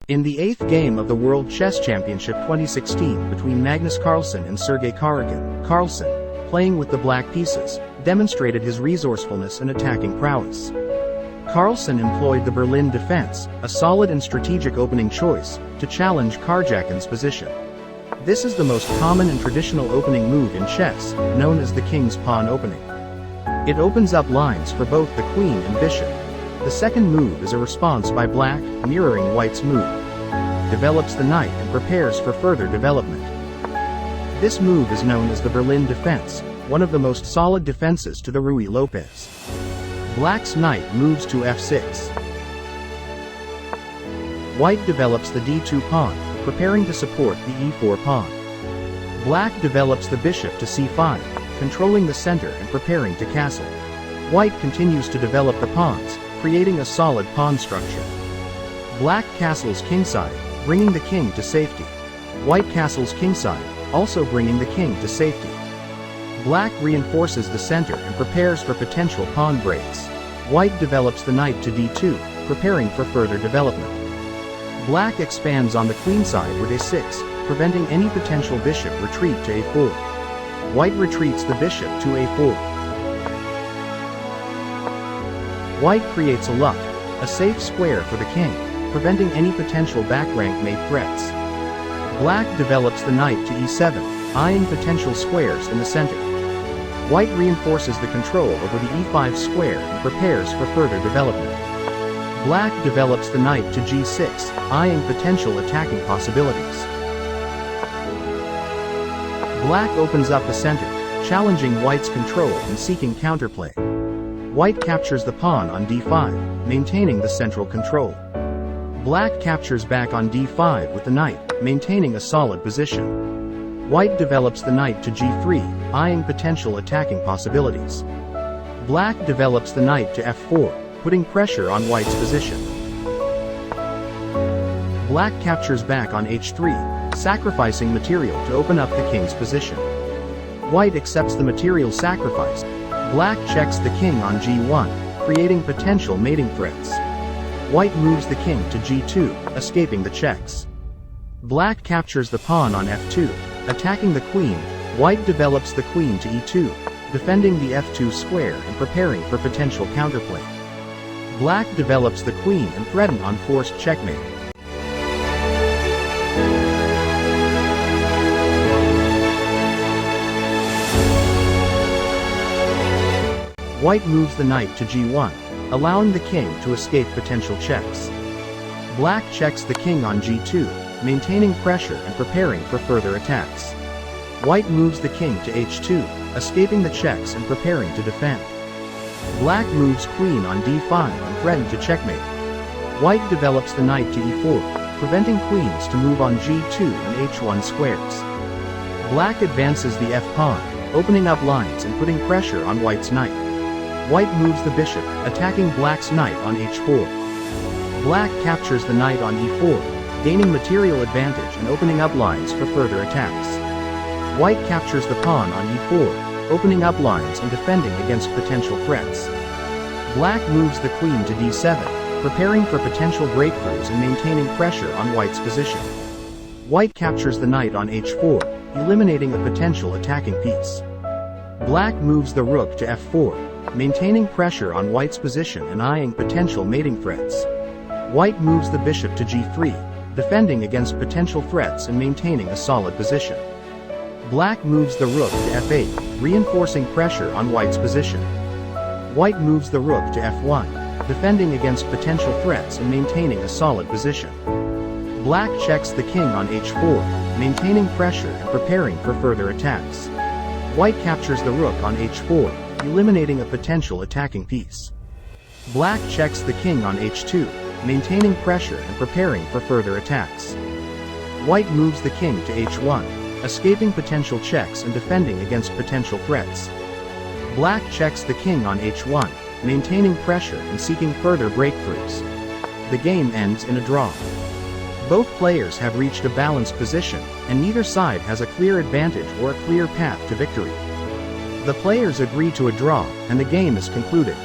In the 8th game of the World Chess Championship 2016 between Magnus Carlsen and Sergey Karjak, Carlsen, playing with the black pieces, demonstrated his resourcefulness and attacking prowess. Carlsen employed the Berlin defense, a solid and strategic opening choice, to challenge Karjakin's position. This is the most common and traditional opening move in chess, known as the king's pawn opening. It opens up lines for both the queen and bishop. The second move is a response by black, mirroring white's move. Develops the knight and prepares for further development. This move is known as the Berlin defense, one of the most solid defenses to the Ruy Lopez. Black's knight moves to f6. White develops the d2 pawn, preparing to support the e4 pawn. Black develops the bishop to c5, controlling the center and preparing to castle. White continues to develop the pawns, creating a solid pawn structure. Black castles kingside, bringing the king to safety. White castles kingside, also bringing the king to safety. Black reinforces the center and prepares for potential pawn breaks. White develops the knight to d2, preparing for further development. Black expands on the queenside with a6, preventing any potential bishop retreat to a4. White retreats the bishop to a4. White creates a luck, a safe square for the king, preventing any potential back-rank mate threats. Black develops the knight to e7, eyeing potential squares in the center. White reinforces the control over the e5 square and prepares for further development. Black develops the knight to g6, eyeing potential attacking possibilities. Black opens up the center, challenging white's control and seeking counterplay. White captures the pawn on d5, maintaining the central control. Black captures back on d5 with the knight, maintaining a solid position. White develops the knight to g3, eyeing potential attacking possibilities. Black develops the knight to f4, putting pressure on white's position. Black captures back on h3, sacrificing material to open up the king's position. White accepts the material sacrifice. Black checks the king on g1, creating potential mating threats. White moves the king to g2, escaping the checks. Black captures the pawn on f2, attacking the queen. White develops the queen to e2, defending the f2 square and preparing for potential counterplay. Black develops the queen and threatens on forced checkmate. White moves the knight to g1, allowing the king to escape potential checks. Black checks the king on g2, maintaining pressure and preparing for further attacks. White moves the king to h2, escaping the checks and preparing to defend. Black moves queen on d5 and threatens to checkmate. White develops the knight to e4, preventing queens to move on g2 and h1 squares. Black advances the f-pawn, opening up lines and putting pressure on white's knight. White moves the bishop, attacking black's knight on h4. Black captures the knight on e4, gaining material advantage and opening up lines for further attacks. White captures the pawn on e4, opening up lines and defending against potential threats. Black moves the queen to d7, preparing for potential breakthroughs and maintaining pressure on white's position. White captures the knight on h4, eliminating a potential attacking piece. Black moves the rook to f4, maintaining pressure on white's position and eyeing potential mating threats. White moves the bishop to g3, defending against potential threats and maintaining a solid position. Black moves the rook to f8, reinforcing pressure on white's position. White moves the rook to f1, defending against potential threats and maintaining a solid position. Black checks the king on h4, maintaining pressure and preparing for further attacks. White captures the rook on h4, eliminating a potential attacking piece. Black checks the king on h2, maintaining pressure and preparing for further attacks. White moves the king to h1, escaping potential checks and defending against potential threats. Black checks the king on h1, maintaining pressure and seeking further breakthroughs. The game ends in a draw. Both players have reached a balanced position, and neither side has a clear advantage or a clear path to victory. The players agree to a draw, and the game is concluded.